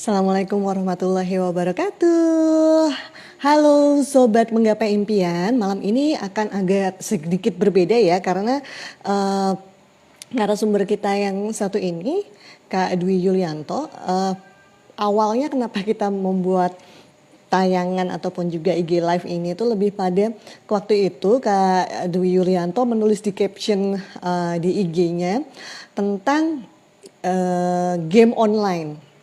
Assalamualaikum warahmatullahi wabarakatuh. Halo Sobat Menggapai Impian, malam ini akan agak sedikit berbeda ya karena eh, narasumber kita yang satu ini, Kak Dwi Yulianto, awalnya kenapa kita membuat tayangan ataupun juga IG Live ini tuh lebih pada waktu itu Kak Dwi Yulianto menulis di caption di IG-nya tentang game online.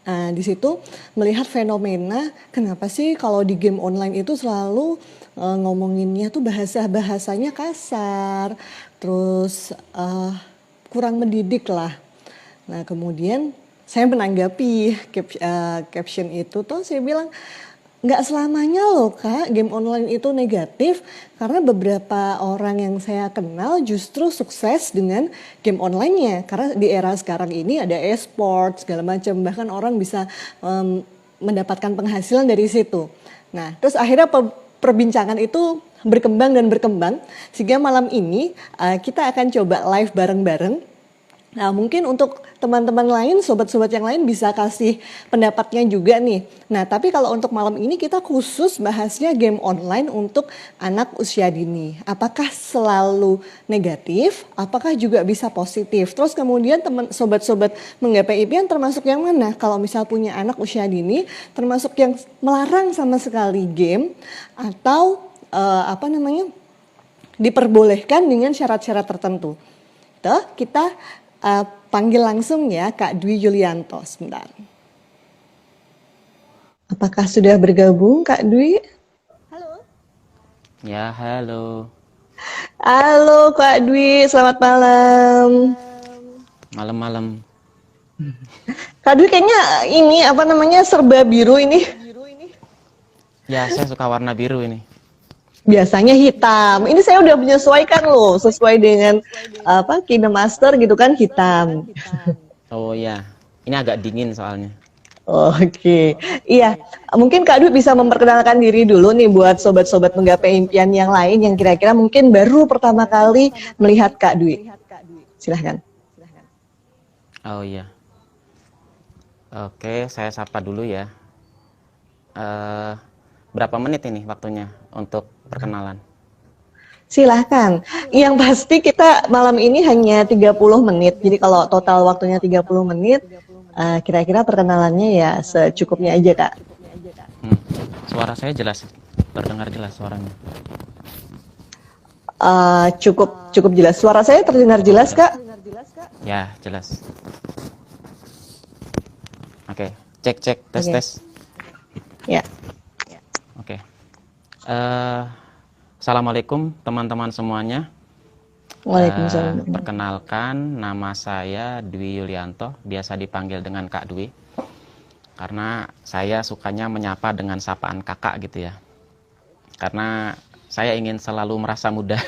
Di situ melihat fenomena kenapa sih kalau di game online itu selalu ngomonginnya tuh bahasanya kasar, terus kurang mendidik lah. Nah kemudian saya menanggapi caption itu tuh saya bilang nggak selamanya loh Kak, game online itu negatif karena beberapa orang yang saya kenal justru sukses dengan game online-nya. Karena di era sekarang ini ada e-sport segala macam, bahkan orang bisa mendapatkan penghasilan dari situ. Nah, terus akhirnya perbincangan itu berkembang dan berkembang sehingga malam ini kita akan coba live bareng-bareng. Nah, mungkin untuk teman-teman lain, sobat-sobat yang lain bisa kasih pendapatnya juga nih. Nah, tapi kalau untuk malam ini kita khusus bahasnya game online untuk anak usia dini. Apakah selalu negatif? Apakah juga bisa positif? Terus kemudian teman sobat-sobat Menggapai Impian termasuk yang mana? Kalau misal punya anak usia dini, termasuk yang melarang sama sekali game atau diperbolehkan dengan syarat-syarat tertentu. Tuh, kita panggil langsung ya Kak Dwi Yulianto sebentar. Apakah sudah bergabung Kak Dwi? Halo. Ya, halo. Halo Kak Dwi, selamat malam. Malam-malam. Kak Dwi kayaknya ini serba biru ini. Ya, saya suka warna biru ini. Biasanya hitam. Ini saya udah menyesuaikan loh, sesuai dengan KineMaster gitu kan hitam. Oh ya, ini agak dingin soalnya. Oke, iya. Mungkin Kak Dwi bisa memperkenalkan diri dulu nih buat sobat-sobat Menggapai Impian yang lain yang kira-kira mungkin baru pertama kali melihat Kak Dwi. Silahkan. Oh iya. Oke, saya sapa dulu ya. Eh, berapa menit ini waktunya untuk perkenalan? Silahkan. Yang pasti kita malam ini hanya 30 menit. Jadi kalau total waktunya 30 menit, kira-kira perkenalannya ya secukupnya aja Kak. Hmm, suara saya jelas, terdengar jelas suaranya. Cukup jelas. Suara saya terdengar jelas Kak? Ya, jelas. Oke, cek, tes, Oke. tes. Ya. Oke. Assalamualaikum teman-teman semuanya. Waalaikumsalam. Perkenalkan, nama saya Dwi Yulianto, biasa dipanggil dengan Kak Dwi. Karena saya sukanya menyapa dengan sapaan kakak gitu ya. Karena saya ingin selalu merasa muda.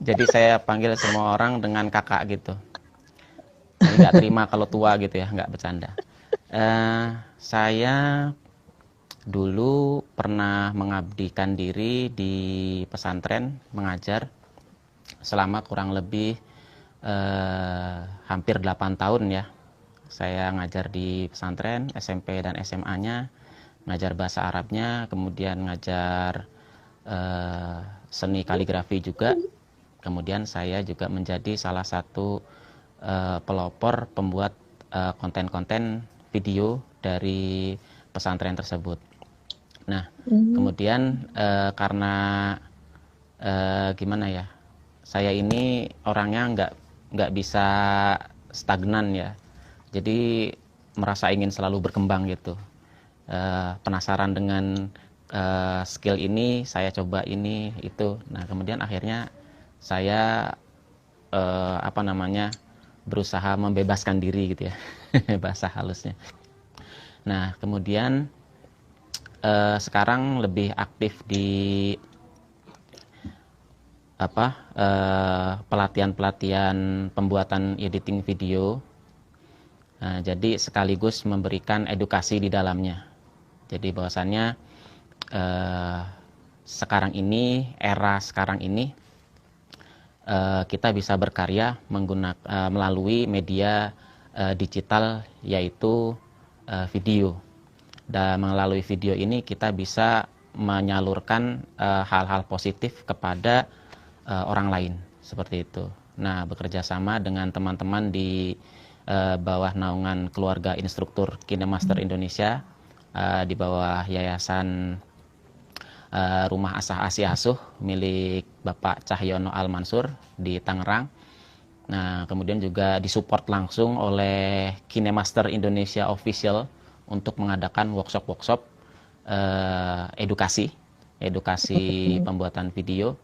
Jadi saya panggil semua orang dengan kakak gitu. Jadi nggak terima kalau tua gitu ya, nggak bercanda. Saya dulu pernah mengabdikan diri di pesantren mengajar selama kurang lebih hampir 8 tahun ya. Saya ngajar di pesantren SMP dan SMA-nya, ngajar bahasa Arabnya, kemudian ngajar seni kaligrafi juga. Kemudian saya juga menjadi salah satu pelopor pembuat konten-konten video dari pesantren tersebut. Nah, kemudian karena gimana ya, saya ini orangnya nggak bisa stagnan ya, jadi merasa ingin selalu berkembang gitu. Penasaran dengan skill ini, saya coba ini itu. Nah, kemudian akhirnya saya berusaha membebaskan diri gitu ya, bahasa halusnya. Nah, kemudian sekarang lebih aktif di pelatihan-pelatihan pembuatan editing video. Nah, jadi sekaligus memberikan edukasi di dalamnya. Jadi bahwasannya sekarang ini, era sekarang ini kita bisa berkarya melalui media digital, yaitu video. Dan melalui video ini kita bisa menyalurkan hal-hal positif kepada orang lain, seperti itu. Nah, bekerja sama dengan teman-teman di bawah naungan keluarga instruktur KineMaster Indonesia, di bawah Yayasan Rumah Asah Asi Asuh milik Bapak Cahyono Al Mansur di Tangerang. Nah, kemudian juga disupport langsung oleh KineMaster Indonesia Official untuk mengadakan workshop-workshop edukasi pembuatan video.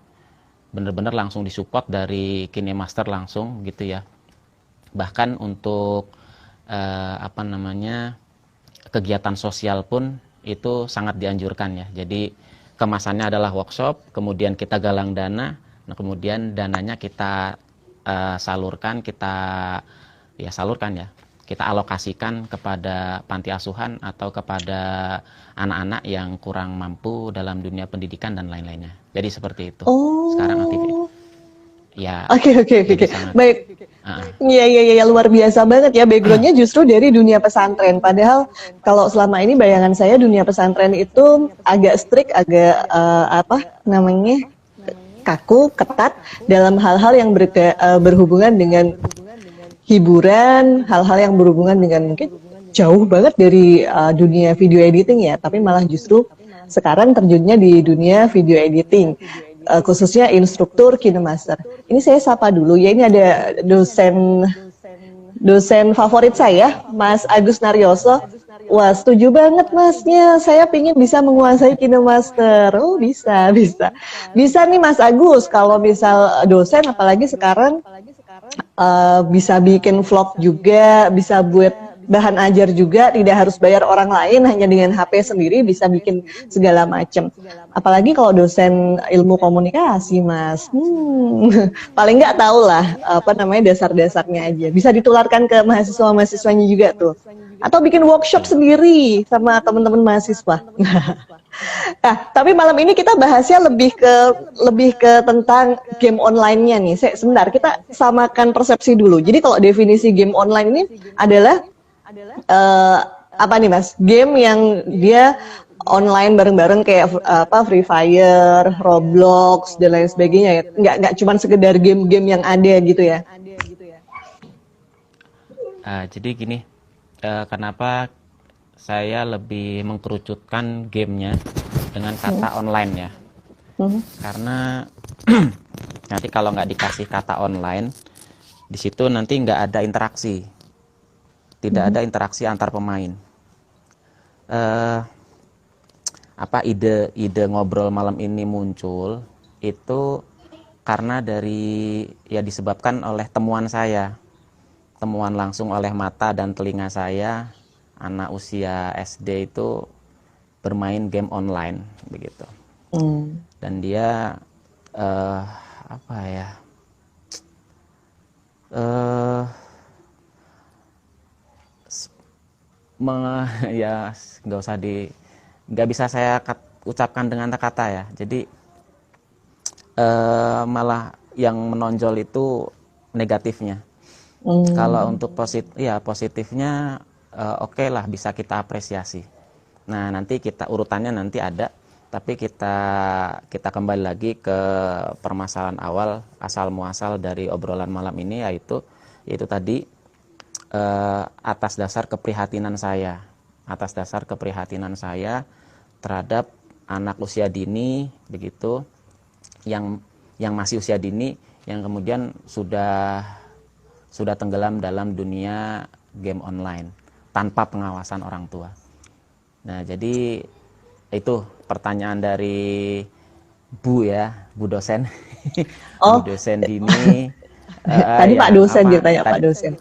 Benar-benar langsung disupport dari KineMaster langsung gitu ya. Bahkan untuk kegiatan sosial pun itu sangat dianjurkan ya. Jadi kemasannya adalah workshop, kemudian kita galang dana, nah kemudian dananya kita salurkan kita alokasikan kepada panti asuhan atau kepada anak-anak yang kurang mampu dalam dunia pendidikan dan lain-lainnya. Jadi seperti itu. Sekarang aktif. Ya. Oke. Sangat, Baik. Iya, luar biasa banget ya, backgroundnya justru dari dunia pesantren. Padahal kalau selama ini bayangan saya dunia pesantren itu agak strict, agak kaku, ketat dalam hal-hal yang berhubungan dengan hiburan, hal-hal yang berhubungan dengan mungkin jauh banget dari dunia video editing ya, tapi malah justru sekarang terjunnya di dunia video editing, khususnya instruktur KineMaster. Ini saya sapa dulu ya, ini ada dosen favorit saya, Mas Agus Naryoso. Wah, setuju banget masnya, saya pingin bisa menguasai KineMaster. Oh, bisa nih Mas Agus, kalau misal dosen apalagi sekarang bisa bikin vlog juga, bisa buat bahan ajar juga, tidak harus bayar orang lain, hanya dengan HP sendiri bisa bikin segala macam. Apalagi kalau dosen ilmu komunikasi, Mas. Paling nggak tahu lah dasar-dasarnya aja. Bisa ditularkan ke mahasiswa-mahasiswanya juga tuh. Atau bikin workshop sendiri sama teman-teman mahasiswa. Nah, tapi malam ini kita bahasnya lebih ke tentang game online-nya nih. Sebentar, kita samakan persepsi dulu. Jadi kalau definisi game online ini adalah apa nih Mas? Game yang dia online bareng-bareng kayak Free Fire, Roblox dan lain sebagainya ya. Nggak cuma sekedar game-game yang ada gitu ya. Jadi gini, kenapa saya lebih mengkerucutkan gamenya dengan kata online ya. Karena nanti kalau nggak dikasih kata online, di situ nanti nggak ada interaksi, tidak ada interaksi antar pemain. Ide ngobrol malam ini muncul itu karena disebabkan oleh temuan langsung oleh mata dan telinga saya. Anak usia SD itu bermain game online begitu. Dan dia nggak bisa saya ucapkan dengan kata ya. Jadi malah yang menonjol itu negatifnya. Kalau untuk positifnya oke lah, bisa kita apresiasi. Nah, nanti urutannya nanti ada, tapi kita kembali lagi ke permasalahan awal, asal muasal dari obrolan malam ini, yaitu tadi atas dasar keprihatinan saya terhadap anak usia dini begitu, yang masih usia dini, yang kemudian sudah tenggelam dalam dunia game online tanpa pengawasan orang tua. Nah, jadi itu pertanyaan dari Bu dosen. Bu dosen dini. Tadi Pak dosen ditanya Pak dosen.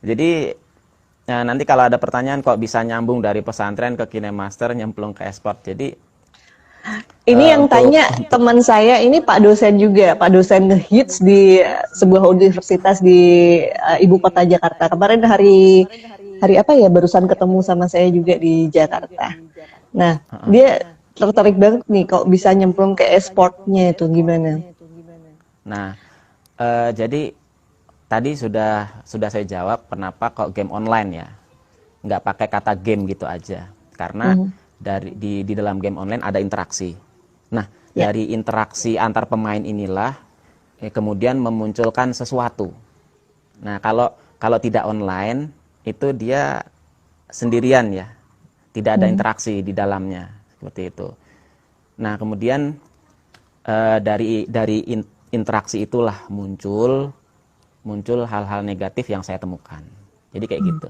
Jadi nanti kalau ada pertanyaan kok bisa nyambung dari pesantren ke KineMaster nyemplung ke e-sport. Jadi ini yang tanya teman saya, ini Pak dosen juga, Pak dosen hits di sebuah universitas di ibu kota Jakarta. Kemarin hari apa ya, barusan ketemu sama saya juga di Jakarta. Nah, dia tertarik banget nih kok bisa nyemplung ke e-sportnya itu gimana? Nah, jadi tadi sudah saya jawab kenapa kok game online ya, nggak pakai kata game gitu aja, karena di dalam game online ada interaksi. Nah, Ya. dari interaksi antar pemain inilah kemudian memunculkan sesuatu. Nah, kalau tidak online itu dia sendirian ya, tidak ada interaksi di dalamnya seperti itu. Nah, kemudian dari interaksi itulah muncul hal-hal negatif yang saya temukan. Jadi kayak gitu.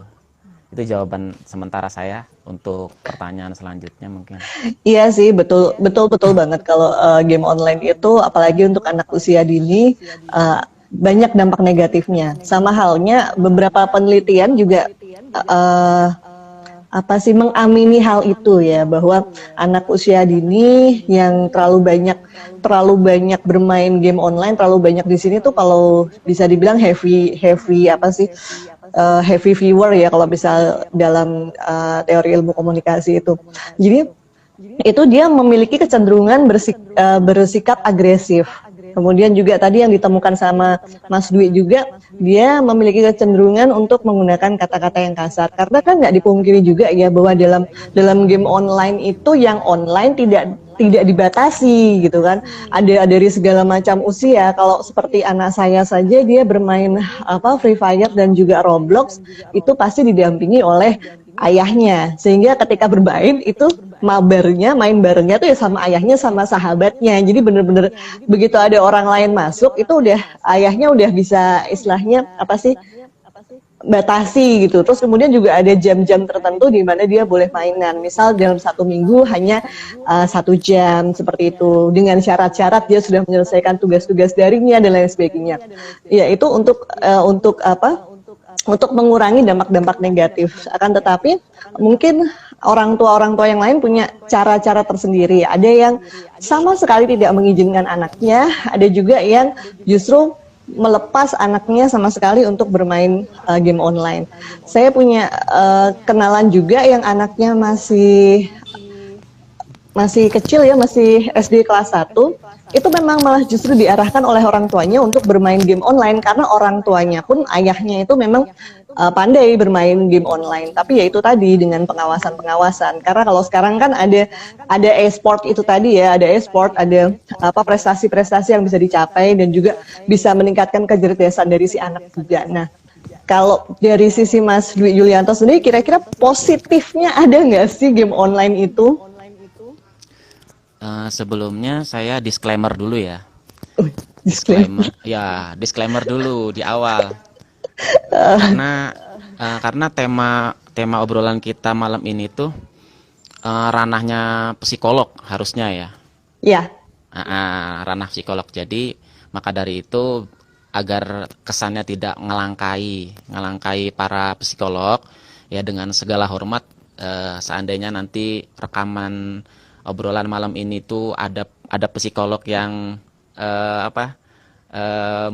Itu jawaban sementara saya untuk pertanyaan selanjutnya mungkin. Iya sih, betul betul betul banget kalau game online itu apalagi untuk anak usia dini banyak dampak negatifnya. Sama halnya beberapa penelitian juga eh, apa sih mengamini hal itu ya, bahwa anak usia dini yang terlalu banyak bermain game online, terlalu banyak di sini tuh kalau bisa dibilang heavy heavy apa sih heavy viewer ya kalau bisa dalam teori ilmu komunikasi itu. Jadi itu dia memiliki kecenderungan bersikap agresif. Kemudian juga tadi yang ditemukan sama Mas Dwi juga, dia memiliki kecenderungan untuk menggunakan kata-kata yang kasar. Karena kan nggak dipungkiri juga ya bahwa dalam game online itu yang online tidak dibatasi gitu kan. Ada dari segala macam usia. Kalau seperti anak saya saja dia bermain Free Fire dan juga Roblox itu pasti didampingi oleh ayahnya, sehingga ketika bermain itu main barengnya tuh ya sama ayahnya sama sahabatnya. Jadi bener-bener begitu ada orang lain masuk itu udah ayahnya udah bisa istilahnya apa sih batasi gitu. Terus kemudian juga ada jam-jam tertentu di mana dia boleh mainan. Misal dalam satu minggu hanya 1 jam seperti itu. Dengan syarat-syarat dia sudah menyelesaikan tugas-tugas daringnya dan lain sebagainya. Ya itu untuk mengurangi dampak-dampak negatif. Akan tetapi mungkin orang tua yang lain punya cara-cara tersendiri. Ada yang sama sekali tidak mengizinkan anaknya, ada juga yang justru melepas anaknya sama sekali untuk bermain game online. Saya punya kenalan juga yang anaknya masih kecil ya, masih SD kelas 1, itu memang malah justru diarahkan oleh orang tuanya untuk bermain game online karena orang tuanya pun ayahnya itu memang pandai bermain game online. Tapi ya itu tadi dengan pengawasan-pengawasan. Karena kalau sekarang kan ada e-sport itu tadi ya, ada e-sport, ada prestasi-prestasi yang bisa dicapai dan juga bisa meningkatkan kecerdasan dari si anak juga. Nah, kalau dari sisi Mas Dwi Yulianto sendiri, kira-kira positifnya ada nggak sih game online itu? Sebelumnya saya disclaimer dulu ya. Disclaimer. Disclaimer dulu di awal. Karena tema obrolan kita malam ini tuh ranahnya psikolog harusnya ya. Ya. Ranah psikolog. Jadi maka dari itu agar kesannya tidak ngelangkai para psikolog ya, dengan segala hormat, seandainya nanti rekaman obrolan malam ini tuh ada psikolog yang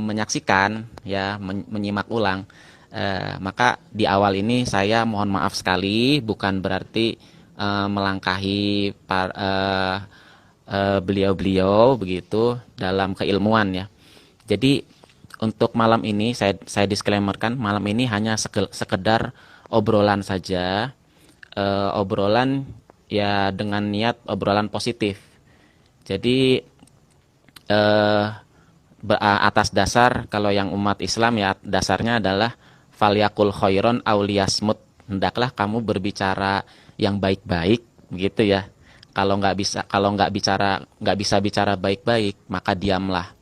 menyaksikan ya, menyimak ulang, maka di awal ini saya mohon maaf sekali, bukan berarti melangkahi beliau-beliau begitu dalam keilmuan ya. Jadi untuk malam ini saya disclaimerkan, malam ini hanya sekedar obrolan saja, obrolan ya dengan niat obrolan positif. Jadi atas dasar kalau yang umat Islam ya dasarnya adalah falyakul khairon auliyasmut, hendaklah kamu berbicara yang baik-baik begitu ya. Kalau nggak bisa bicara baik-baik maka diamlah.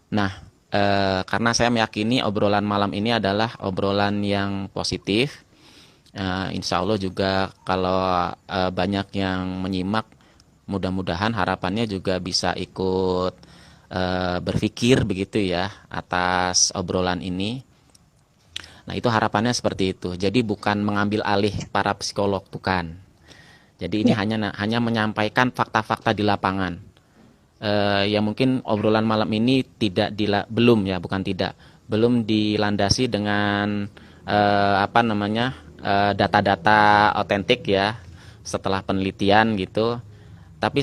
Nah, karena saya meyakini obrolan malam ini adalah obrolan yang positif. Insya Allah juga kalau banyak yang menyimak, mudah-mudahan harapannya juga bisa ikut berpikir begitu ya atas obrolan ini. Nah itu harapannya seperti itu. Jadi bukan mengambil alih para psikolog, bukan. Jadi ini hanya menyampaikan fakta-fakta di lapangan. Ya mungkin obrolan malam ini belum dilandasi dengan data-data otentik ya setelah penelitian gitu. Tapi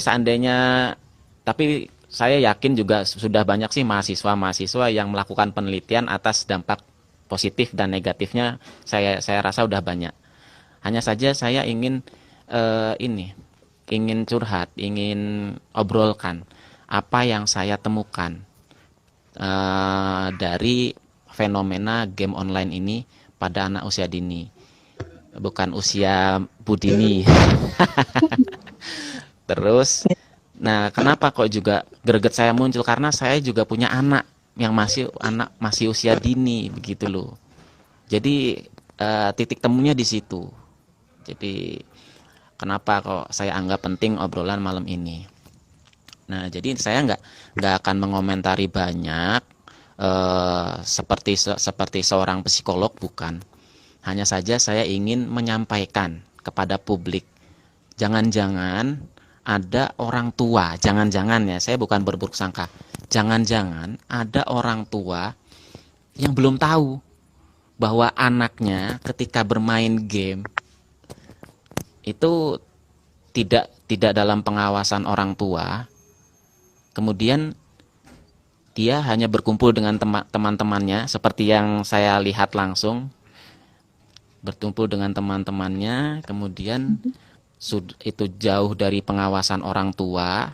saya yakin juga sudah banyak sih mahasiswa yang melakukan penelitian atas dampak positif dan negatifnya saya rasa udah banyak. Hanya saja saya ingin ingin curhat, ingin obrolkan apa yang saya temukan dari fenomena game online ini pada anak usia dini, bukan usia budini. Terus, nah kenapa kok juga greget saya muncul, karena saya juga punya anak yang masih usia dini begitu loh. Jadi titik temunya di situ. Jadi kenapa kok saya anggap penting obrolan malam ini. Nah, jadi saya nggak akan mengomentari banyak seperti seorang psikolog, bukan. Hanya saja saya ingin menyampaikan kepada publik, jangan-jangan ada orang tua, jangan-jangan ya, saya bukan berburuk sangka, jangan-jangan ada orang tua yang belum tahu bahwa anaknya ketika bermain game itu tidak dalam pengawasan orang tua, kemudian dia hanya berkumpul dengan teman-temannya seperti yang saya lihat langsung, berkumpul dengan teman-temannya, kemudian itu jauh dari pengawasan orang tua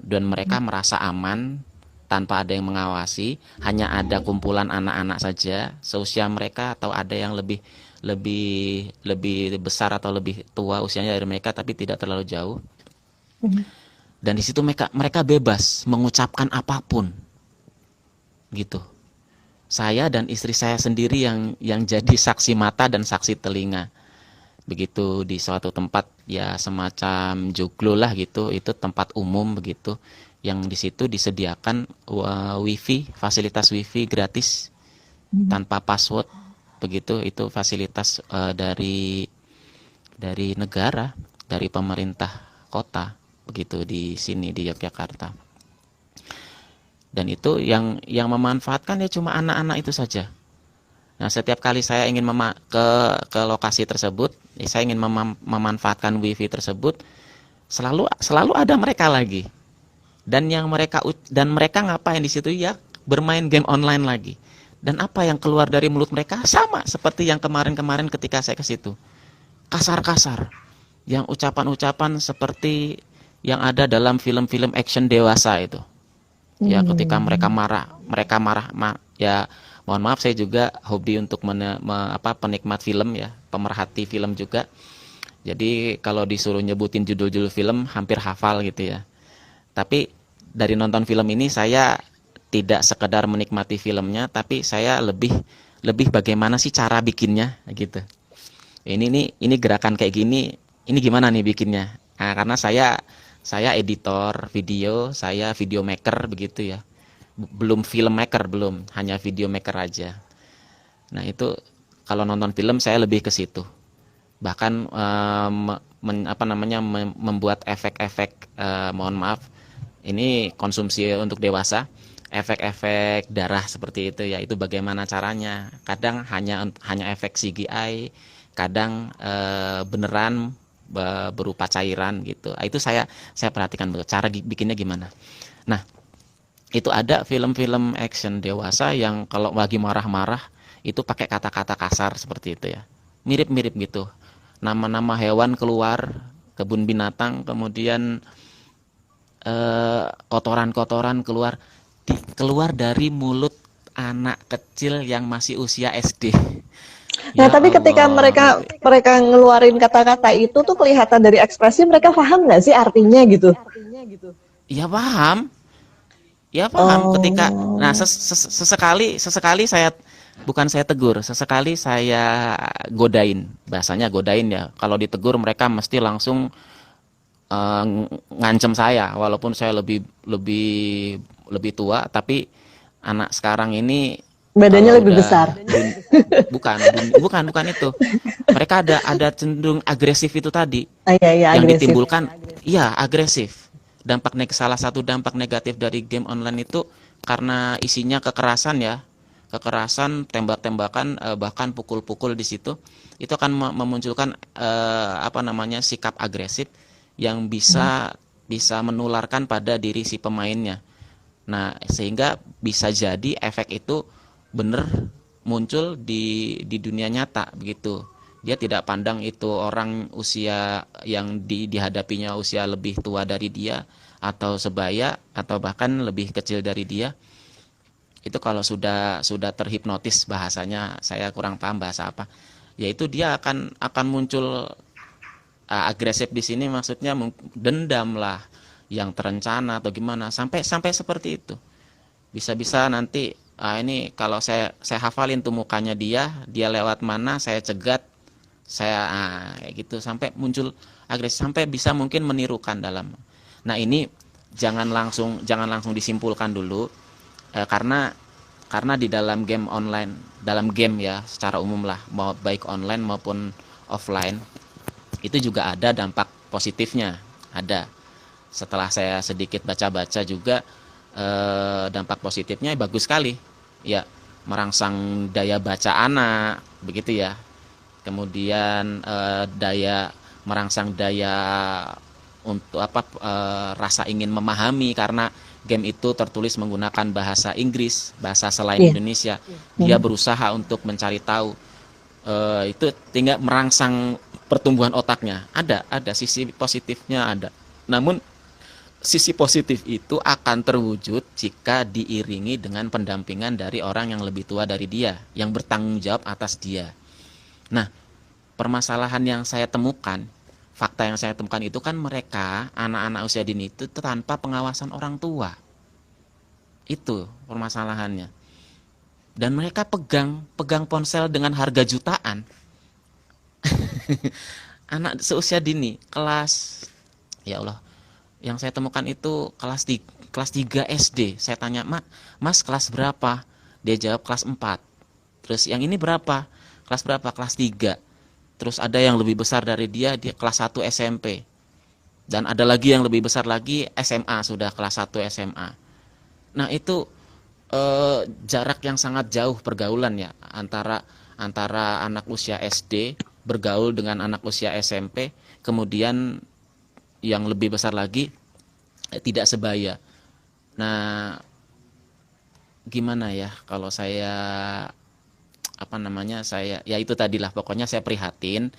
dan mereka merasa aman tanpa ada yang mengawasi, hanya ada kumpulan anak-anak saja seusia mereka atau ada yang lebih lebih lebih besar atau lebih tua usianya dari mereka tapi tidak terlalu jauh. Dan di situ mereka bebas mengucapkan apapun gitu. Saya dan istri saya sendiri yang jadi saksi mata dan saksi telinga. Begitu di suatu tempat ya semacam joglo lah gitu, itu tempat umum begitu, yang di situ disediakan wifi, fasilitas wifi gratis tanpa password begitu. Itu fasilitas dari negara, dari pemerintah kota begitu di sini di Yogyakarta. Dan itu yang memanfaatkan ya cuma anak-anak itu saja. Nah, setiap kali saya ingin ke lokasi tersebut, saya ingin memanfaatkan wifi tersebut, selalu ada mereka lagi. Dan mereka ngapain di situ ya? Bermain game online lagi. Dan apa yang keluar dari mulut mereka sama seperti yang kemarin-kemarin ketika saya ke situ. Kasar-kasar. Yang ucapan-ucapan seperti yang ada dalam film-film action dewasa itu. Ya, ketika mereka marah, ya mohon maaf, saya juga hobi untuk penikmat film ya, pemerhati film juga. Jadi kalau disuruh nyebutin judul-judul film hampir hafal gitu ya. Tapi dari nonton film ini saya tidak sekedar menikmati filmnya, tapi saya lebih bagaimana sih cara bikinnya gitu. Ini gerakan kayak gini, ini gimana nih bikinnya? Nah, karena saya editor video, saya video maker begitu ya. Belum filmmaker, belum, hanya video maker aja. Nah, itu kalau nonton film saya lebih ke situ. Bahkan membuat efek-efek, mohon maaf, ini konsumsi untuk dewasa, efek-efek darah seperti itu ya. Itu bagaimana caranya? Kadang hanya efek CGI, kadang beneran berupa cairan gitu. Itu saya perhatikan cara bikinnya gimana. Nah, itu ada film-film action dewasa yang kalau lagi marah-marah itu pakai kata-kata kasar seperti itu ya. Mirip-mirip gitu. Nama-nama hewan keluar, kebun binatang, kemudian kotoran-kotoran keluar dari mulut anak kecil yang masih usia SD. Nah, Ya tapi ketika Allah. mereka ngeluarin kata-kata itu tuh kelihatan dari ekspresi mereka paham nggak sih artinya gitu? Ya paham. Ya paham ketika Oh, sesekali saya bukan saya tegur, sesekali saya godain. Bahasanya godain ya. Kalau ditegur mereka mesti langsung eh, ngancem saya walaupun saya lebih lebih lebih tua, tapi anak sekarang ini badannya kalau lebih besar. bukan itu. Mereka ada cenderung agresif itu tadi Ah, iya, iya, yang agresif. ditimbulkan. Iya, agresif. Salah satu dampak negatif dari game online itu karena isinya kekerasan ya, kekerasan, tembak-tembakan, bahkan pukul-pukul di situ, itu akan memunculkan sikap agresif yang bisa menularkan pada diri si pemainnya. Nah, sehingga bisa jadi efek itu benar muncul di dunia nyata begitu. Dia tidak pandang itu orang usia yang dihadapinya usia lebih tua dari dia atau sebaya atau bahkan lebih kecil dari dia. Itu kalau sudah terhipnotis, bahasanya saya kurang paham bahasa apa. Yaitu dia akan muncul agresif di sini, maksudnya dendam lah yang terencana atau gimana, sampai seperti itu. Bisa-bisa nanti ini kalau saya hafalin tuh mukanya dia lewat mana saya cegat, saya kayak gitu sampai muncul agresif, sampai bisa mungkin menirukan dalam. Nah, ini jangan langsung disimpulkan dulu, karena di dalam game online, dalam game ya secara umum lah, mau baik online maupun offline, itu juga ada dampak positifnya, ada. Setelah saya sedikit baca-baca juga, dampak positifnya bagus sekali ya, merangsang daya baca anak begitu ya, kemudian merangsang daya untuk rasa ingin memahami, karena game itu tertulis menggunakan bahasa Inggris, bahasa selain Iya. Indonesia. Dia berusaha untuk mencari tahu, itu tinggal merangsang pertumbuhan otaknya. Ada sisi positifnya ada. Namun sisi positif itu akan terwujud jika diiringi dengan pendampingan dari orang yang lebih tua dari dia, yang bertanggung jawab atas dia. Nah, permasalahan yang saya temukan, fakta yang saya temukan itu kan mereka, anak-anak usia dini itu tanpa pengawasan orang tua. Itu permasalahannya. Dan mereka pegang ponsel dengan harga jutaan. Anak seusia dini, ya Allah, yang saya temukan itu kelas 3 SD. Saya tanya, Mas kelas berapa? Dia jawab kelas 4. Terus yang ini berapa? Kelas berapa? Kelas 3. Terus ada yang lebih besar dari dia kelas 1 SMP. Dan ada lagi yang lebih besar lagi SMA, sudah kelas 1 SMA. Nah, itu jarak yang sangat jauh pergaulan ya, antara anak usia SD bergaul dengan anak usia SMP, kemudian yang lebih besar lagi tidak sebaya. Nah, gimana ya kalau saya saya ya itu tadilah, pokoknya saya prihatin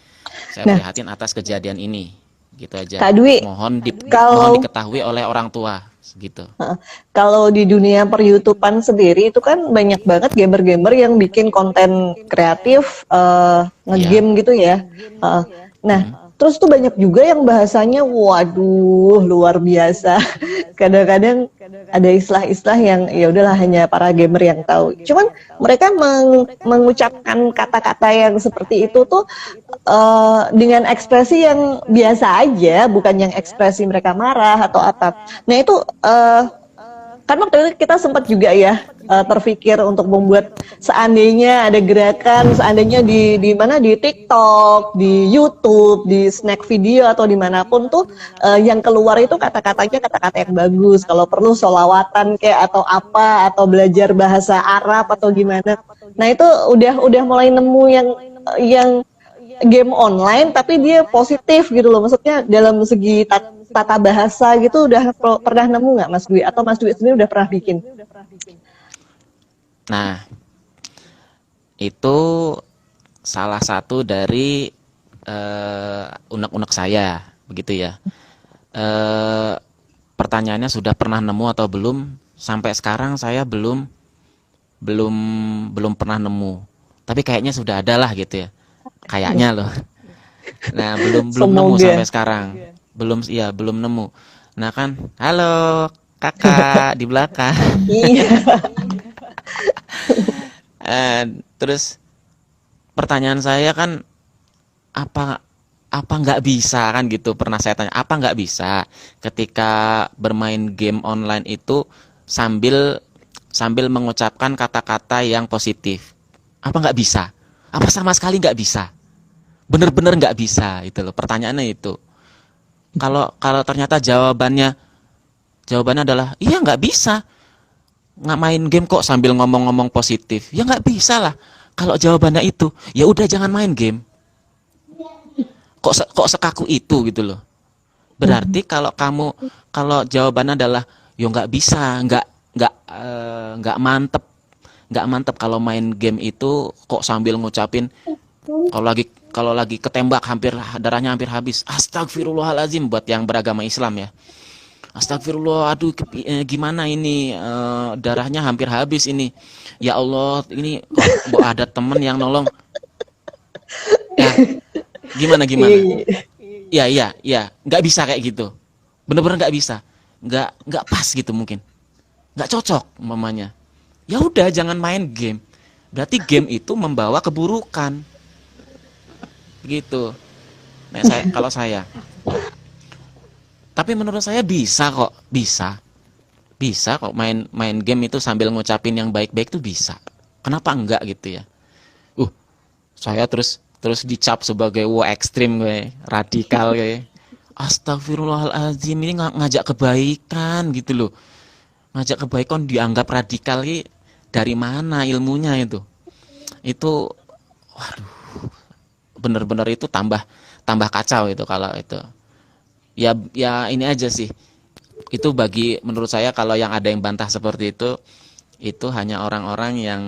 Nah, atas kejadian ini, gitu aja. Kak Dwi, Mohon mohon kalau diketahui oleh orang tua gitu. Heeh. Kalau di dunia per-YouTubean sendiri itu kan banyak banget gamer-gamer yang bikin konten kreatif Ya. ngegame gitu ya. Heeh. Nah, Mm-mm. terus tuh banyak juga yang bahasanya waduh luar biasa. Kadang-kadang ada istilah-istilah yang ya udahlah hanya para gamer yang tahu. Cuman mereka mengucapkan kata-kata yang seperti itu tuh dengan ekspresi yang biasa aja, bukan yang ekspresi mereka marah atau apa. Nah itu kan waktu itu kita sempat juga ya terpikir untuk membuat seandainya ada gerakan, seandainya di mana di TikTok, di YouTube, di snack video atau dimanapun tuh yang keluar itu kata-katanya kata-kata yang bagus. Kalau perlu sholawatan kayak atau apa atau belajar bahasa Arab atau gimana. Nah itu udah mulai nemu yang game online tapi dia positif gitu loh, maksudnya dalam segi tata bahasa gitu udah pernah nemu nggak Mas Dwi, atau Mas Dwi sendiri udah pernah bikin? Nah, itu salah satu dari unek-unek saya begitu ya. Pertanyaannya sudah pernah nemu atau belum? Sampai sekarang saya belum belum pernah nemu. Tapi kayaknya sudah ada lah gitu ya. Kayaknya loh. Nah, belum nemu Semoga. sampai sekarang. Belum nemu. Nah kan, halo kakak di belakang. Iya. Terus pertanyaan saya kan, apa apa nggak bisa kan gitu, pernah saya tanya, apa nggak bisa ketika bermain game online itu sambil mengucapkan kata-kata yang positif, apa nggak bisa, apa sama sekali nggak bisa, bener-bener nggak bisa, itu loh pertanyaannya itu. Kalau ternyata jawabannya adalah iya nggak bisa, nggak main game kok sambil ngomong-ngomong positif, ya nggak bisa lah. Kalau jawabannya itu, ya udah jangan main game. Kok sekaku itu gitu loh. Berarti kalau jawabannya adalah yo nggak bisa, nggak mantep, nggak mantep kalau main game itu kok sambil ngucapin, kalau lagi ketembak hampir darahnya hampir habis, astagfirullahalazim, buat yang beragama Islam ya. Astagfirullah, aduh gimana ini, darahnya hampir habis ini. Ya Allah, ini kok ada temen yang nolong. Ya, gimana gimana? Iya. Ya ya ya, nggak bisa kayak gitu. Bener-bener nggak bisa. Nggak pas gitu mungkin. Nggak cocok mamanya. Ya udah jangan main game. Berarti game itu membawa keburukan. Gitu. Nah, kalau saya. Tapi menurut saya bisa kok, bisa. Bisa kok main game itu sambil ngucapin yang baik-baik tuh bisa. Kenapa enggak gitu ya? Uh, saya terus dicap sebagai ekstrim gue, radikal gue. Astagfirullahaladzim, ini ngajak kebaikan gitu loh. Ngajak kebaikan dianggap radikal, dari mana ilmunya itu? Itu waduh, bener-bener itu tambah kacau itu kalau itu. Ya ini aja sih. Itu menurut saya kalau yang ada yang bantah seperti itu hanya orang-orang yang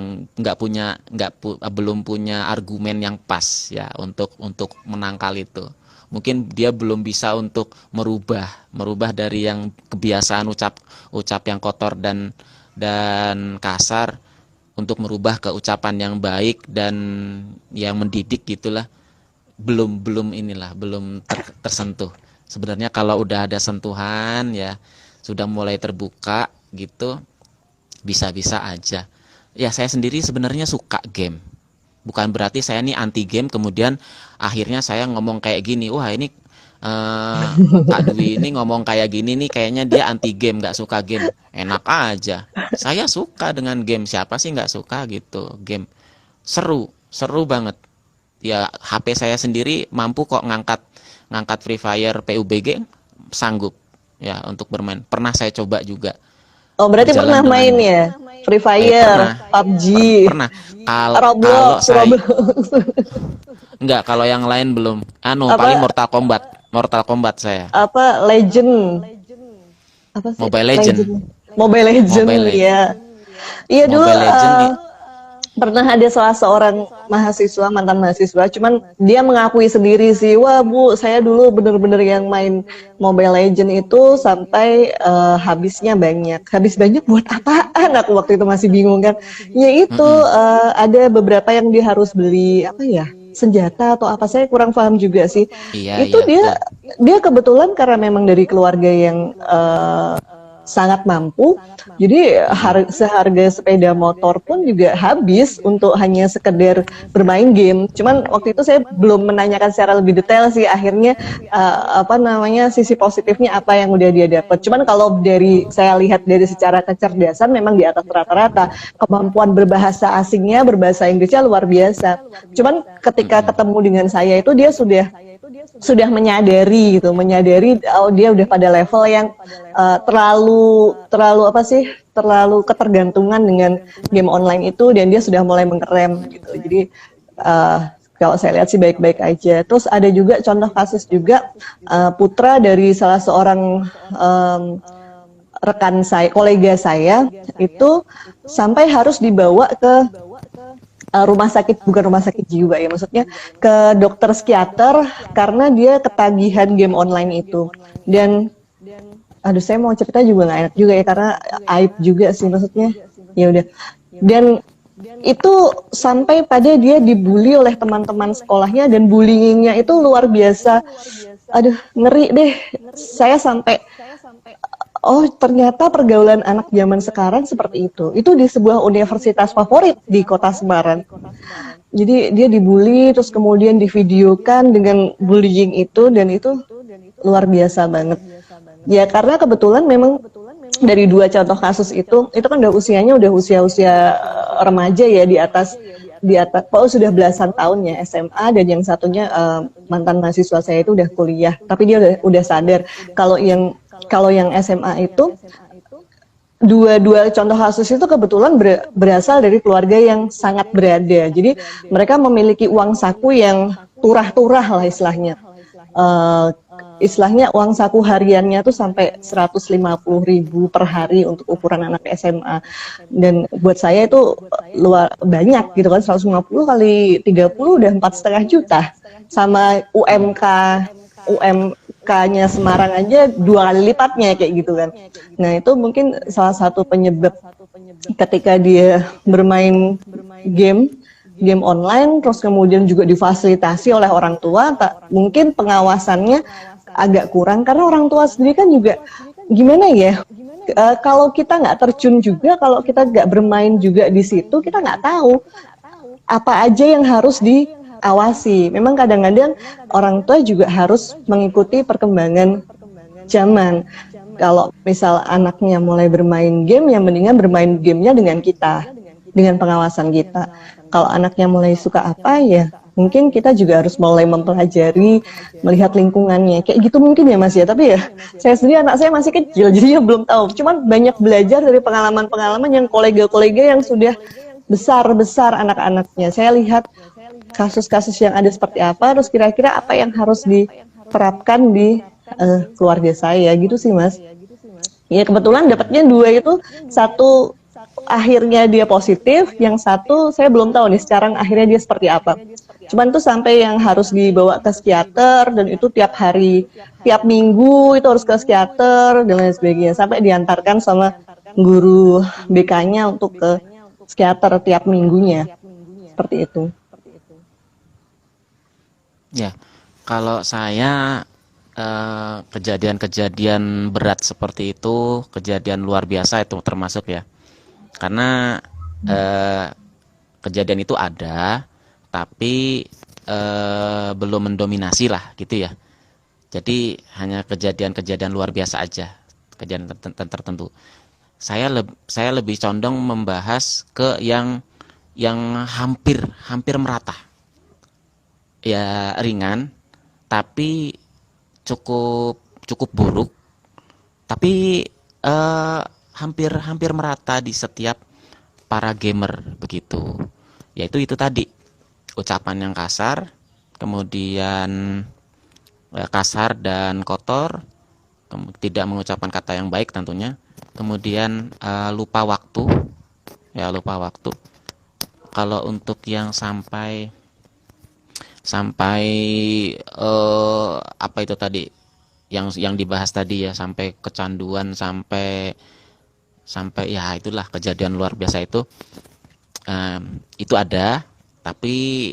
belum punya argumen yang pas ya untuk menangkal itu. Mungkin dia belum bisa untuk merubah dari yang kebiasaan ucap yang kotor dan kasar untuk merubah ke ucapan yang baik dan yang mendidik gitulah. Belum tersentuh. Sebenarnya kalau udah ada sentuhan ya sudah mulai terbuka gitu, bisa-bisa aja. Ya saya sendiri sebenarnya suka game. Bukan berarti saya nih anti game kemudian akhirnya saya ngomong kayak gini, wah ini Kak Dwi ini ngomong kayak gini nih kayaknya dia anti game, nggak suka game. Enak aja. Saya suka dengan game, siapa sih nggak suka gitu. Game seru banget. Ya HP saya sendiri mampu kok ngangkat Free Fire PUBG, sanggup ya untuk bermain. Pernah saya coba juga Oh, berarti berjalan pernah main dengan ya? Free Fire, pernah PUBG, pernah. Kalau Roblox, saya Roblox. enggak, kalau yang lain belum. Paling Apa Mortal Kombat saya. apa Legend? Apa sih? Mobile Legend. Mobile Legend Mobile Legend. ya. Iya dulu Mobile Legend pernah ada salah seorang mahasiswa, mantan mahasiswa, cuman dia mengakui sendiri sih, wah Bu, saya dulu bener-bener yang main Mobile Legend itu sampai habisnya banyak. Habis banyak buat apaan? Aku waktu itu masih bingung kan. Ya itu ada beberapa yang dia harus beli apa ya? Senjata atau apa, saya kurang paham juga sih. iya Itu betul. dia kebetulan karena memang dari keluarga yang sangat mampu, jadi seharga sepeda motor pun juga habis untuk hanya sekedar bermain game. Cuman waktu itu saya belum menanyakan secara lebih detail sih, akhirnya sisi positifnya apa yang udah dia dapat. Cuman kalau saya lihat dari secara kecerdasan memang di atas rata-rata, kemampuan berbahasa asingnya, berbahasa Inggrisnya luar biasa. Cuman ketika ketemu dengan saya itu dia sudah menyadari dia udah pada level yang terlalu ketergantungan dengan game online itu, dan dia sudah mulai mengerem gitu. Jadi kalau saya lihat sih baik-baik aja. Terus ada juga contoh kasus juga, putra dari salah seorang rekan saya, kolega saya itu sampai harus dibawa ke rumah sakit, bukan rumah sakit jiwa ya, maksudnya ke dokter psikiater karena dia ketagihan game online itu. Dan aduh, saya mau cerita juga nggak enak juga ya, karena aib juga sih, maksudnya ya udah. Dan itu sampai pada dia dibully oleh teman-teman sekolahnya, dan bullyingnya itu luar biasa. Aduh, ngeri deh. Saya sampai, oh ternyata pergaulan anak zaman sekarang seperti itu. Itu di sebuah universitas favorit di kota Semarang. Jadi dia dibully, terus kemudian divideokan dengan bullying itu, dan itu luar biasa banget. Ya karena kebetulan memang dari dua contoh kasus itu kan usianya udah usia remaja ya, di atas sudah belasan tahun ya, SMA, dan yang satunya mantan mahasiswa saya itu udah kuliah, tapi dia udah sadar. Kalau yang SMA itu, dua contoh kasus itu kebetulan berasal dari keluarga yang sangat berada. Jadi mereka memiliki uang saku yang turah-turah lah istilahnya. istilahnya uang saku hariannya tuh sampai 150.000 per hari untuk ukuran anak SMA. Dan buat saya itu luar banyak gitu kan, 150 kali 30 udah 4,5 juta. Sama UMK-nya Semarang aja 2 kali lipatnya kayak gitu kan. Nah itu mungkin salah satu penyebab ketika dia bermain game game online, terus kemudian juga difasilitasi oleh orang tua, mungkin pengawasannya agak kurang karena orang tua sendiri kan juga gimana ya, kalau kita nggak terjun juga, kalau kita nggak bermain juga di situ, kita nggak tahu apa aja yang harus diawasi. Memang kadang-kadang orang tua juga harus mengikuti perkembangan zaman. Kalau misal anaknya mulai bermain game, ya mendingan bermain gamenya dengan kita, dengan pengawasan kita. Kalau anaknya mulai suka apa, ya mungkin kita juga harus mulai mempelajari, melihat lingkungannya. Kayak gitu mungkin ya Mas ya. Tapi ya saya sendiri, anak saya masih kecil, jadi ya belum tahu. Cuman banyak belajar dari pengalaman-pengalaman yang kolega-kolega yang sudah besar-besar anak-anaknya. Saya lihat kasus-kasus yang ada seperti apa, terus kira-kira apa yang harus diterapkan di keluarga saya gitu sih Mas. Ya kebetulan dapatnya 2 itu, satu akhirnya dia positif, yang satu saya belum tahu nih sekarang akhirnya dia seperti apa. Cuman tuh sampai yang harus dibawa ke psikiater, dan itu tiap hari, tiap minggu itu harus ke psikiater dan lain sebagainya, sampai diantarkan sama guru BK-nya untuk ke psikiater tiap minggunya, seperti itu. Ya, kalau saya kejadian-kejadian berat seperti itu, kejadian luar biasa itu termasuk ya. Karena kejadian itu ada, tapi belum mendominasi lah gitu ya. Jadi hanya kejadian-kejadian luar biasa aja, kejadian tertentu. Saya lebih condong membahas ke yang hampir merata. Ya ringan, tapi cukup buruk, tapi hampir merata di setiap para gamer begitu. Yaitu itu tadi, ucapan yang kasar, kemudian kasar dan kotor, tidak mengucapkan kata yang baik tentunya, kemudian lupa waktu, lupa waktu. Kalau untuk yang sampai apa itu tadi yang dibahas tadi ya, sampai kecanduan, sampai ya itulah kejadian luar biasa itu ada, tapi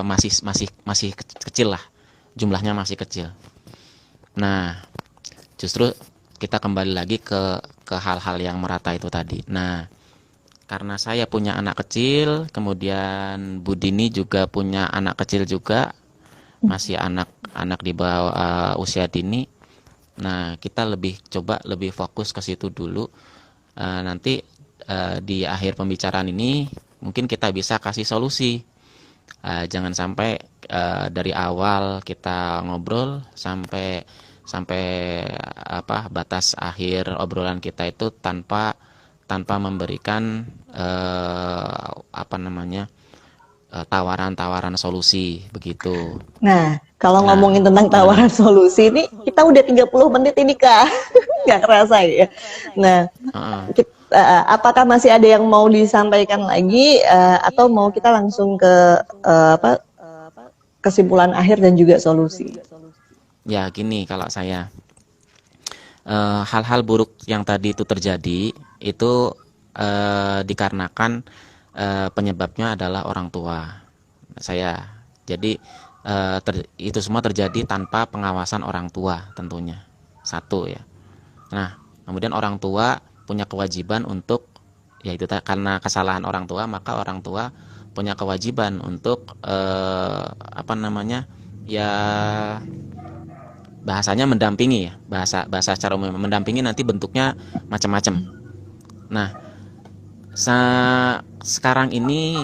masih kecil lah, jumlahnya masih kecil. Nah, justru kita kembali lagi ke hal-hal yang merata itu tadi. Nah, karena saya punya anak kecil, kemudian Bu Dini juga punya anak kecil juga, masih anak di bawah usia dini. Nah, kita coba lebih fokus ke situ dulu. Nanti di akhir pembicaraan ini mungkin kita bisa kasih solusi. Jangan sampai dari awal kita ngobrol sampai batas akhir obrolan kita itu tanpa memberikan tawaran-tawaran solusi begitu. Nah, kalau ngomongin tentang tawaran solusi ini, kita udah 30 menit ini Kak. Nggak kerasa ya. Nah, apakah masih ada yang mau disampaikan lagi, atau mau kita langsung ke kesimpulan akhir dan juga solusi? Ya gini, kalau saya hal-hal buruk yang tadi itu terjadi itu dikarenakan penyebabnya adalah orang tua saya. Jadi itu semua terjadi tanpa pengawasan orang tua tentunya, satu ya. Nah, kemudian orang tua punya kewajiban untuk, yaitu karena kesalahan orang tua, maka orang tua punya kewajiban untuk bahasanya mendampingi ya, bahasa secara umum mendampingi, nanti bentuknya macam-macam. Nah, sekarang ini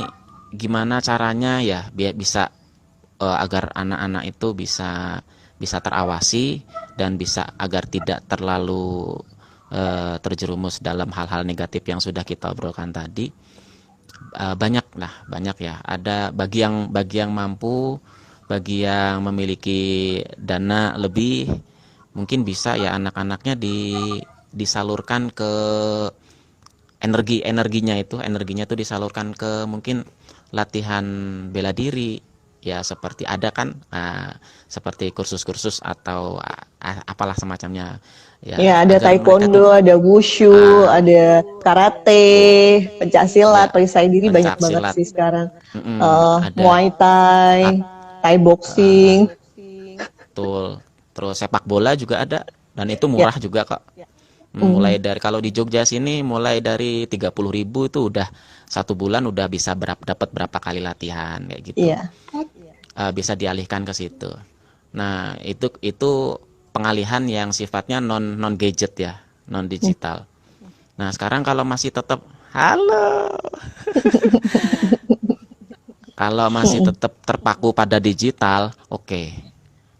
gimana caranya ya bisa agar anak-anak itu bisa terawasi dan bisa agar tidak terlalu terjerumus dalam hal-hal negatif yang sudah kita obrolkan tadi. Banyak ya. Ada bagi yang mampu Bagi yang memiliki dana lebih, mungkin bisa ya anak-anaknya disalurkan ke energinya itu disalurkan ke mungkin latihan bela diri ya, seperti ada kan seperti kursus-kursus atau apalah semacamnya ya, Ya, ada agar mereka tuh taekwondo, ada wushu, ah, ada karate, ya pencaksilat, perisai diri banyak pencak banget silat, sih sekarang. ada Muay Thai, Thai boxing. betul, terus sepak bola juga ada dan itu Ya. murah juga kok. Hmm, Mulai dari kalau di Jogja sini mulai dari 30.000 itu udah 1 bulan udah bisa dapat berapa kali latihan kayak gitu. iya. Bisa dialihkan ke situ. Nah, itu pengalihan yang sifatnya non non gadget ya, non Hmm. digital. Nah, sekarang kalau masih tetap halo, kalau masih Mm-mm. tetap terpaku pada digital, oke.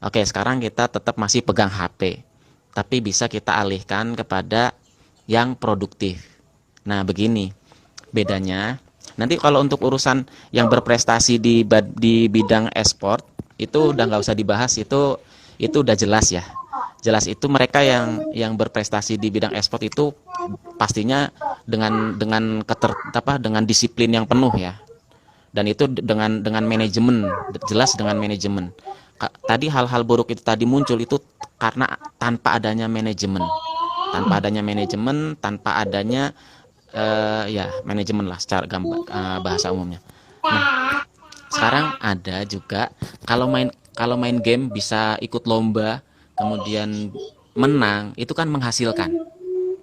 Oke, sekarang kita tetap masih pegang HP. Tapi bisa kita alihkan kepada yang produktif. Nah, begini bedanya. Nanti kalau untuk urusan yang berprestasi di bidang e-sport itu udah nggak usah dibahas, itu udah jelas ya. Jelas itu mereka yang berprestasi di bidang e-sport itu pastinya dengan disiplin yang penuh ya. Dan itu dengan manajemen, jelas dengan manajemen. Tadi hal-hal buruk itu tadi muncul itu karena tanpa adanya manajemen. Tanpa adanya ya manajemen lah secara bahasa umumnya. Nah, sekarang ada juga kalau main game bisa ikut lomba, kemudian menang, itu kan menghasilkan,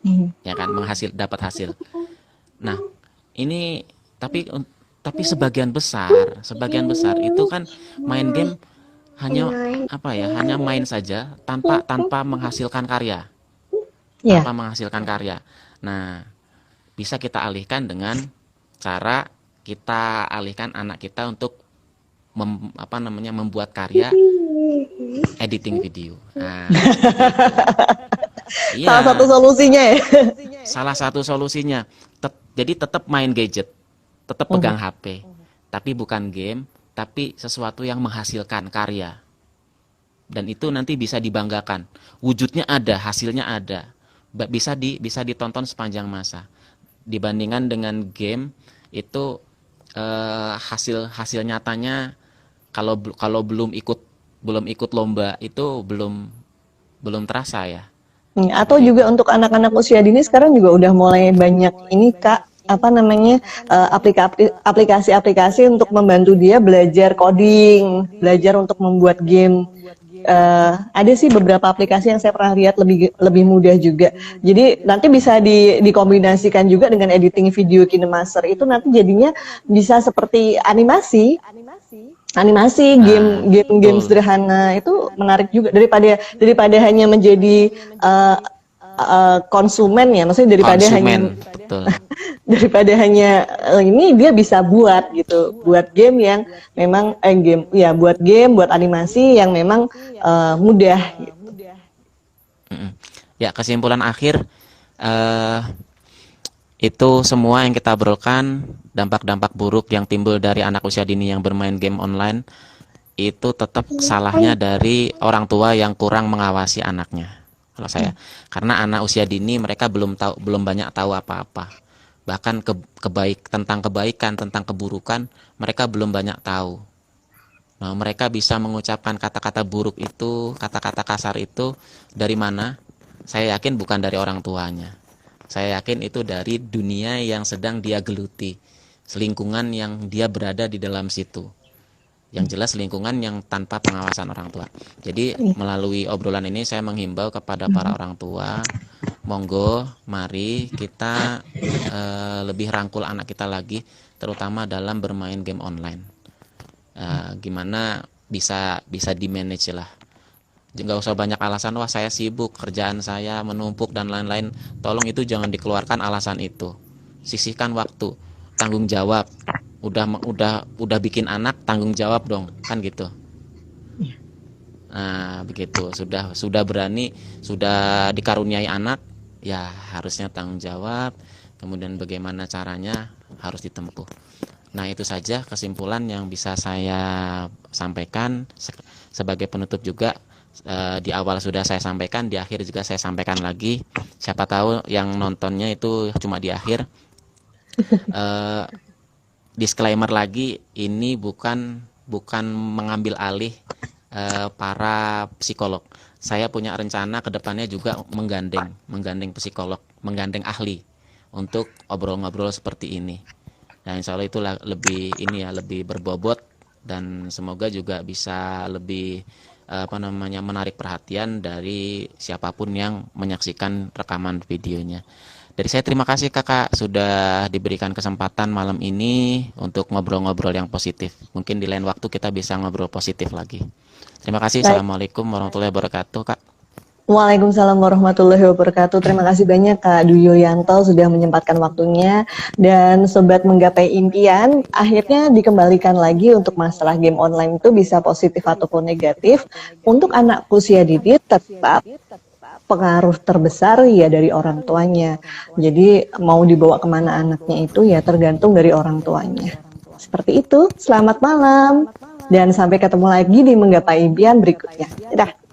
Hmm. ya kan, dapat hasil. Nah, ini tapi tapi sebagian besar itu kan main game hanya apa ya, hanya main saja tanpa menghasilkan karya, Ya. Nah, bisa kita alihkan dengan cara kita alihkan anak kita untuk membuat karya editing video. Nah, seperti itu. Salah satu Iya, solusinya ya. salah satu solusinya. Jadi tetap main gadget, tetap pegang Mhm. HP, tapi bukan game, tapi sesuatu yang menghasilkan karya. Dan itu nanti bisa dibanggakan. Wujudnya ada, hasilnya ada. Bisa ditonton sepanjang masa. Dibandingkan dengan game itu hasil hasil nyatanya kalau belum ikut lomba itu belum belum terasa ya, Atau seperti juga itu. untuk anak-anak usia dini sekarang juga udah mulai banyak ini Kak, apa namanya, aplikasi-aplikasi untuk membantu dia belajar coding, belajar untuk membuat game. Ada sih beberapa aplikasi yang saya pernah lihat lebih lebih mudah juga. Jadi nanti bisa dikombinasikan juga dengan editing video KineMaster, itu nanti jadinya bisa seperti animasi. Animasi game-game Betul. sederhana itu menarik juga, daripada hanya menjadi uh, konsumen ya, maksudnya daripada hanya Konsumen, betul. daripada hanya ini dia bisa buat gitu, buat game yang memang game ya, buat game, buat animasi yang memang mudah gitu. Mm-mm. Ya, kesimpulan akhir eh, itu semua yang kita obrolkan, dampak-dampak buruk yang timbul dari anak usia dini yang bermain game online, itu tetap salahnya dari orang tua yang kurang mengawasi anaknya. Kalau saya, karena anak usia dini mereka belum banyak tahu apa-apa. Bahkan tentang kebaikan, tentang keburukan, mereka belum banyak tahu. Nah, mereka bisa mengucapkan kata-kata buruk itu, kata-kata kasar itu dari mana? Saya yakin bukan dari orang tuanya. Saya yakin itu dari dunia yang sedang dia geluti, lingkungan yang dia berada di dalam situ. Yang jelas lingkungan yang tanpa pengawasan orang tua. Jadi melalui obrolan ini saya menghimbau kepada para orang tua, monggo mari kita lebih rangkul anak kita lagi, terutama dalam bermain game online. Gimana bisa bisa di manage lah. Nggak usah banyak alasan, wah saya sibuk, kerjaan saya menumpuk dan lain-lain. Tolong itu jangan dikeluarkan alasan itu. Sisihkan waktu, tanggung jawab. Udah bikin anak, tanggung jawab dong, kan gitu. Nah, begitu. Sudah berani, sudah dikaruniai anak, ya harusnya tanggung jawab. Kemudian bagaimana caranya harus ditempuh. Nah, itu saja kesimpulan yang bisa saya sampaikan. Sebagai penutup juga, di awal sudah saya sampaikan, di akhir juga saya sampaikan lagi. Siapa tahu yang nontonnya itu cuma di akhir. Eh, Disclaimer lagi, ini bukan mengambil alih para psikolog. Saya punya rencana ke depannya juga menggandeng psikolog, menggandeng ahli untuk obrol-ngobrol seperti ini. Dan insya Allah itu lebih berbobot, dan semoga juga bisa lebih menarik perhatian dari siapapun yang menyaksikan rekaman videonya. Dari saya terima kasih Kakak sudah diberikan kesempatan malam ini untuk ngobrol-ngobrol yang positif. Mungkin di lain waktu kita bisa ngobrol positif lagi. Terima kasih. Baik. Assalamualaikum warahmatullahi wabarakatuh, Kak. Waalaikumsalam warahmatullahi wabarakatuh. Terima kasih banyak Kak Dwi Yulianto sudah menyempatkan waktunya. Dan Sobat Menggapai Impian, akhirnya dikembalikan lagi untuk masalah game online itu bisa positif ataupun negatif. Untuk anak usia dini tetap pengaruh terbesar ya dari orang tuanya. Jadi mau dibawa kemana anaknya itu ya tergantung dari orang tuanya. Seperti itu, selamat malam. Dan sampai ketemu lagi di Menggapai Impian berikutnya. Dadah.